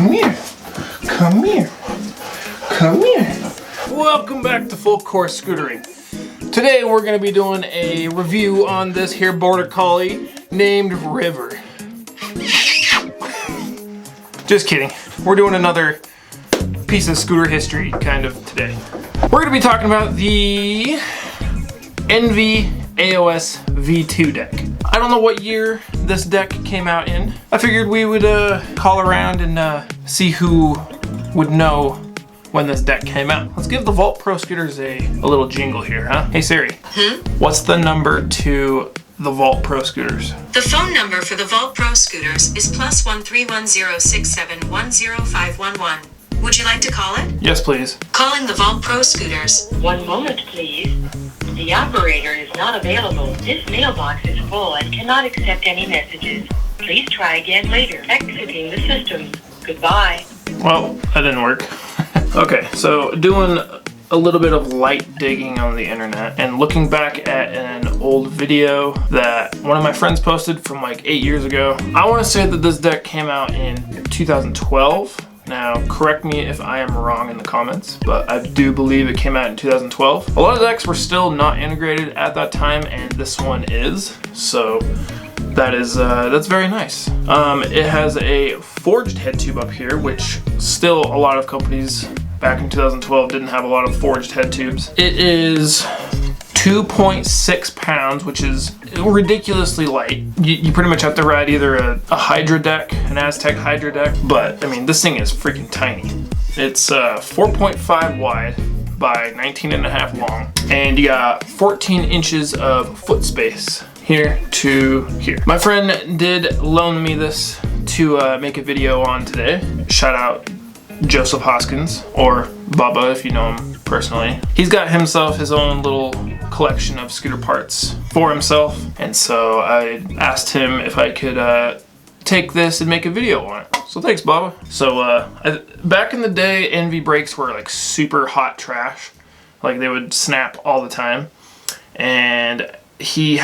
Come here. Come here. Come here. Welcome back to Full Course Scootering. Today we're going to be doing a review on this here Border Collie named River. Just kidding. We're doing another piece of scooter history kind of today. We're going to be talking about the Envy AOSV2 deck. I don't know what year this deck came out in. I figured we would call around and see who would know when this deck came out. Let's give the Vault Pro scooters a little jingle here, huh? Hey Siri, what's the number to the Vault Pro scooters? The phone number for the Vault Pro scooters is +1 31067105511. Would you like to call it? Yes, please. Calling the Vault Pro scooters. One moment, please. The operator is not available. This mailbox is full and cannot accept any messages. Please try again later. Exiting the system. Goodbye. Well, that didn't work. Okay, so doing a little bit of light digging on the internet and looking back at an old video that one of my friends posted from like 8 years ago. I want to say that this deck came out in 2012. Now, correct me if I am wrong in the comments, but I do believe it came out in 2012. A lot of decks were still not integrated at that time, and this one is, so that's very nice. It has a forged head tube up here, which still a lot of companies back in 2012 didn't have a lot of forged head tubes. It is 2.6 pounds, which is ridiculously light. You pretty much have to ride either a Hydra deck, an Aztec Hydra deck, but I mean, this thing is freaking tiny. It's 4.5 wide by 19.5 long, and you got 14 inches of foot space here to here. My friend did loan me this to make a video on today. Shout out Joseph Hoskins, or Bubba if you know him personally. He's got himself his own little collection of scooter parts for himself, and so I asked him if I could take this and make a video on it. So thanks, Bubba. So back in the day, Envy brakes were like super hot trash. Like they would snap all the time, and he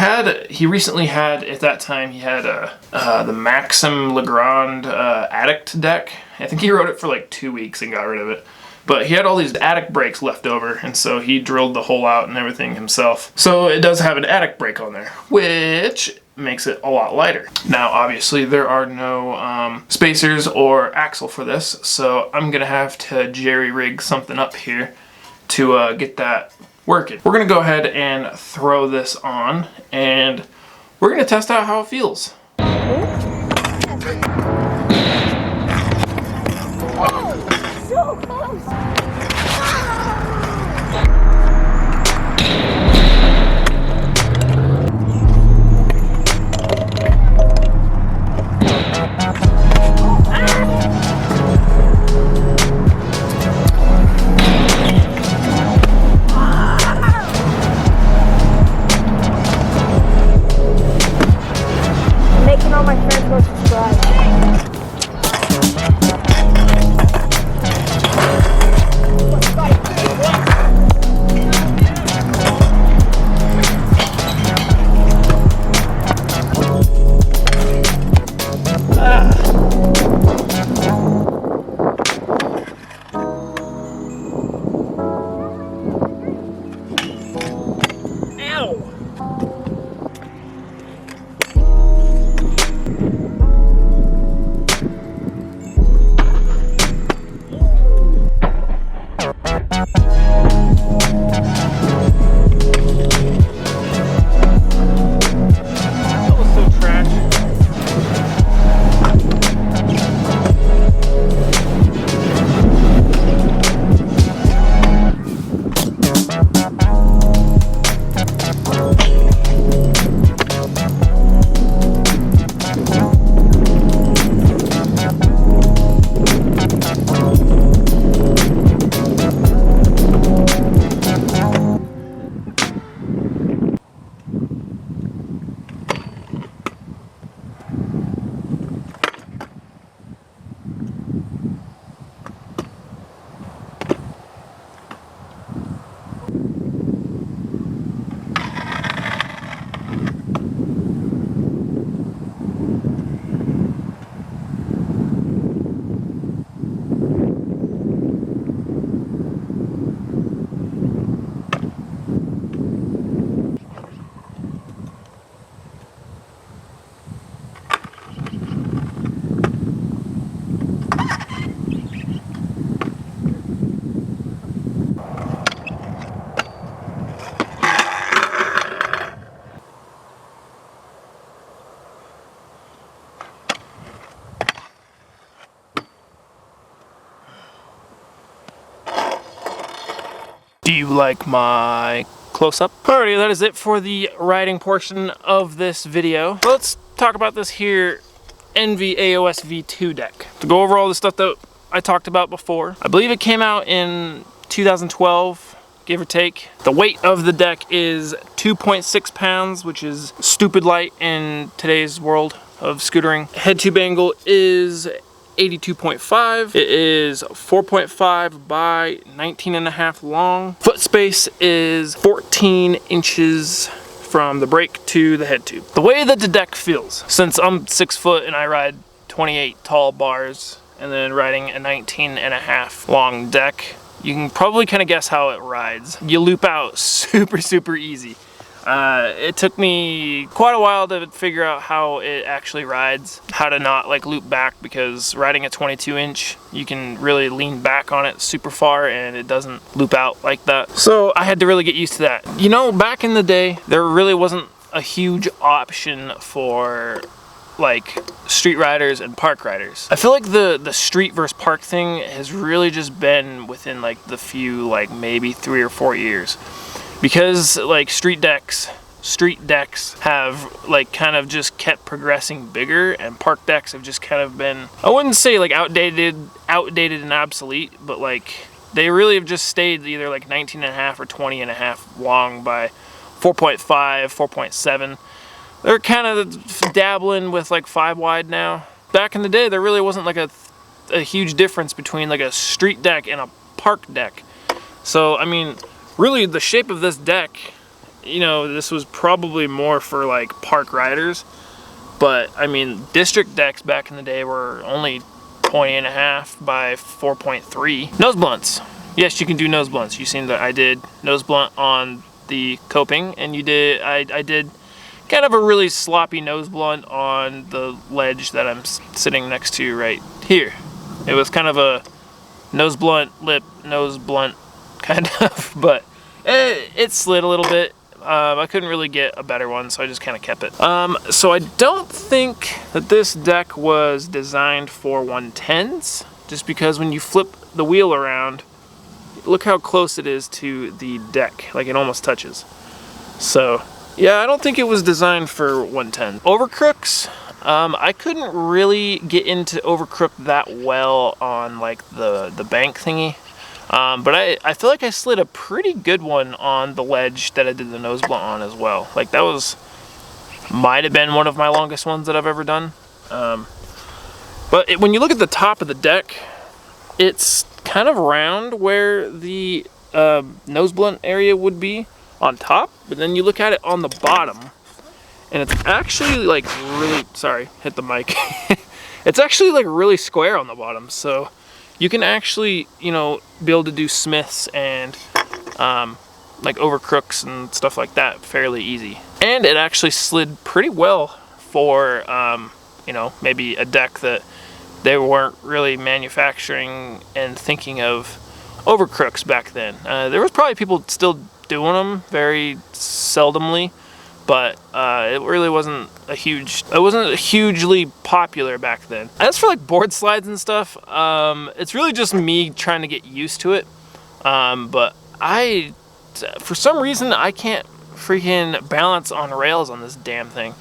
recently had, at that time, he had the Maxim Legrand Addict deck. I think he rode it for like 2 weeks and got rid of it. But he had all these Addict brakes left over, and so he drilled the hole out and everything himself. So it does have an Addict brake on there, which makes it a lot lighter. Now, obviously, there are no spacers or axle for this, so I'm gonna have to jerry-rig something up here to get that working. We're gonna go ahead and throw this on, and we're gonna test out how it feels. So close! Making all my friends go subscribe. Do you like my close-up? Alrighty, that is it for the riding portion of this video. Let's talk about this here Envy AOSV2 deck. To go over all the stuff that I talked about before. I believe it came out in 2012, give or take. The weight of the deck is 2.6 pounds, which is stupid light in today's world of scootering. Head tube angle is 82.5. It is 4.5 by 19.5 long. Foot space is 14 inches from the brake to the head tube. The way that the deck feels, since I'm 6 foot and I ride 28 tall bars and then riding a 19.5 long deck, you can probably kind of guess how it rides. You loop out super easy. It took me quite a while to figure out how it actually rides, how to not like loop back, because riding a 22 inch, you can really lean back on it super far and it doesn't loop out like that. So I had to really get used to that. You know, back in the day, there really wasn't a huge option for like street riders and park riders. I feel like the street versus park thing has really just been within like the few, like maybe 3 or 4 years. Because like street decks have like kind of just kept progressing bigger, and park decks have just kind of been, I wouldn't say like outdated and obsolete, but like they really have just stayed either like 19.5 or 20.5 long by 4.5, 4.7. They're kind of dabbling with like 5 wide now. Back in the day, there really wasn't like a huge difference between like a street deck and a park deck. So I mean, really, the shape of this deck, you know, this was probably more for like park riders, but I mean, district decks back in the day were only 20.5 by 4.3. Nose blunts. Yes, you can do nose blunts. You've seen that I did nose blunt on the coping, and I did kind of a really sloppy nose blunt on the ledge that I'm sitting next to right here. It was kind of a nose blunt, lip, nose blunt kind of, but it slid a little bit. I couldn't really get a better one, so I just kind of kept it. So I don't think that this deck was designed for 110s, just because when you flip the wheel around, look how close it is to the deck, like it almost touches. So yeah, I don't think it was designed for 110. Overcrooks, I couldn't really get into overcrook that well on like the bank thingy. But I feel like I slid a pretty good one on the ledge that I did the nose blunt on as well. Like that might have been one of my longest ones that I've ever done. But when you look at the top of the deck, it's kind of round where the nose blunt area would be on top. But then you look at it on the bottom, and it's actually like really, sorry, hit the mic. It's actually like really square on the bottom. So you can actually, you know, be able to do smiths and like overcrooks and stuff like that fairly easy. And it actually slid pretty well for, you know, maybe a deck that they weren't really manufacturing and thinking of overcrooks back then. There was probably people still doing them very seldomly, but it really wasn't hugely popular back then. As for like board slides and stuff, it's really just me trying to get used to it. But for some reason, I can't freaking balance on rails on this damn thing.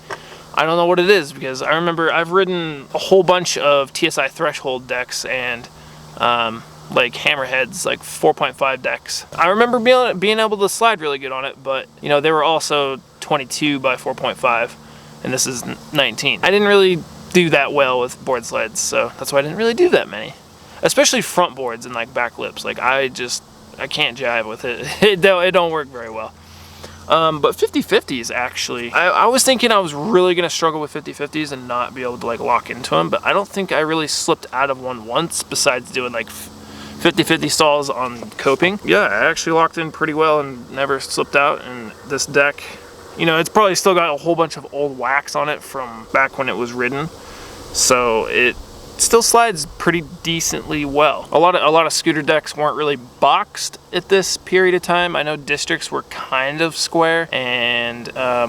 I don't know what it is, because I remember I've ridden a whole bunch of TSI threshold decks and like hammerheads, like 4.5 decks. I remember being able to slide really good on it, but you know, they were also 22 by 4.5, and this is 19. I didn't really do that well with board slides, so that's why I didn't really do that many. Especially front boards and like back lips. Like I can't jive with it. It don't work very well. But 50/50s actually, I was thinking I was really gonna struggle with 50/50s and not be able to like lock into them, but I don't think I really slipped out of one once, besides doing like 50/50 stalls on coping. Yeah, I actually locked in pretty well and never slipped out. And this deck, you know, it's probably still got a whole bunch of old wax on it from back when it was ridden, so it still slides pretty decently well. A lot of scooter decks weren't really boxed at this period of time. I know districts were kind of square, and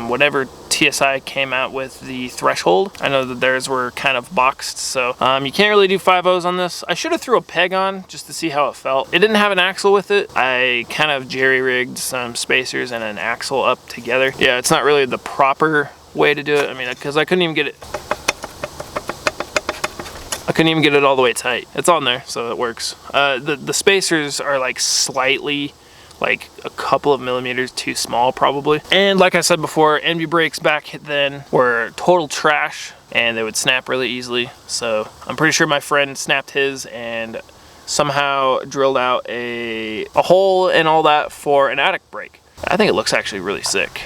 whenever TSI came out with the threshold, I know that theirs were kind of boxed, so you can't really do 5.0s on this. I should have threw a peg on just to see how it felt. It didn't have an axle with it. I kind of jerry-rigged some spacers and an axle up together. Yeah, it's not really the proper way to do it. I mean, because I couldn't even get it all the way tight. It's on there, so it works. The spacers are like slightly, like a couple of millimeters too small probably. And like I said before, Envy brakes back then were total trash and they would snap really easily. So I'm pretty sure my friend snapped his and somehow drilled out a hole and all that for an attic brake. I think it looks actually really sick.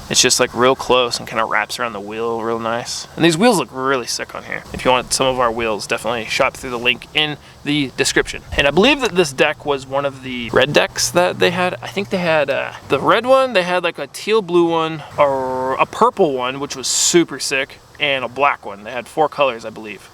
It's just like real close and kind of wraps around the wheel real nice. And these wheels look really sick on here. If you want some of our wheels, definitely shop through the link in the description. And I believe that this deck was one of the red decks that they had. I think they had the red one, they had like a teal blue one, or a purple one, which was super sick, and a black one. They had 4 colors, I believe.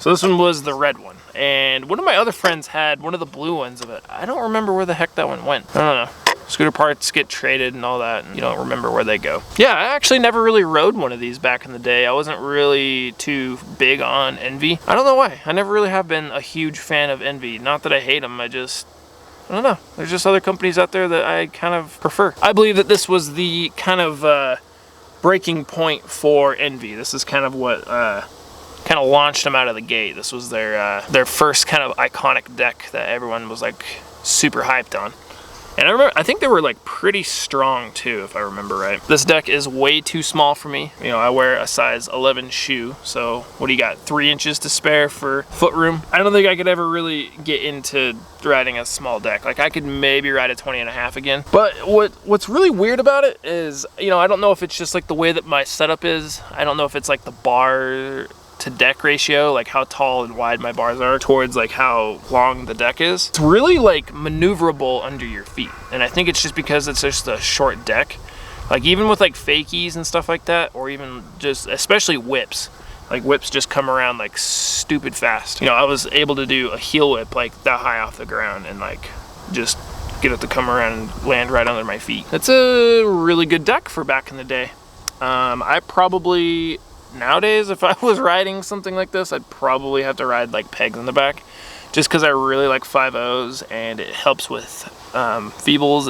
So this one was the red one. And one of my other friends had one of the blue ones of it. I don't remember where the heck that one went. I don't know. Scooter parts get traded and all that, and you don't remember where they go. Yeah, I actually never really rode one of these back in the day. I wasn't really too big on Envy. I don't know why. I never really have been a huge fan of Envy. Not that I hate them, I don't know. There's just other companies out there that I kind of prefer. I believe that this was the kind of breaking point for Envy. This is kind of what kind of launched them out of the gate. This was their first kind of iconic deck that everyone was like super hyped on. And I think they were like pretty strong too, if I remember right. This deck is way too small for me. You know, I wear a size 11 shoe, so what do you got, 3 inches to spare for foot room? I don't think I could ever really get into riding a small deck. Like I could maybe ride a 20.5 again. But what's really weird about it is, you know, I don't know if it's just like the way that my setup is. I don't know if it's like the bar to deck ratio, like how tall and wide my bars are towards like how long the deck is. It's really like maneuverable under your feet, and I think it's just because it's just a short deck. Like even with like fakies and stuff like that, or even just especially whips, like whips just come around like stupid fast. You know, I was able to do a heel whip like that high off the ground and like just get it to come around and land right under my feet. It's a really good deck for back in the day. I probably nowadays, if I was riding something like this, I'd probably have to ride like pegs in the back, just because I really like 5.0s and it helps with feebles.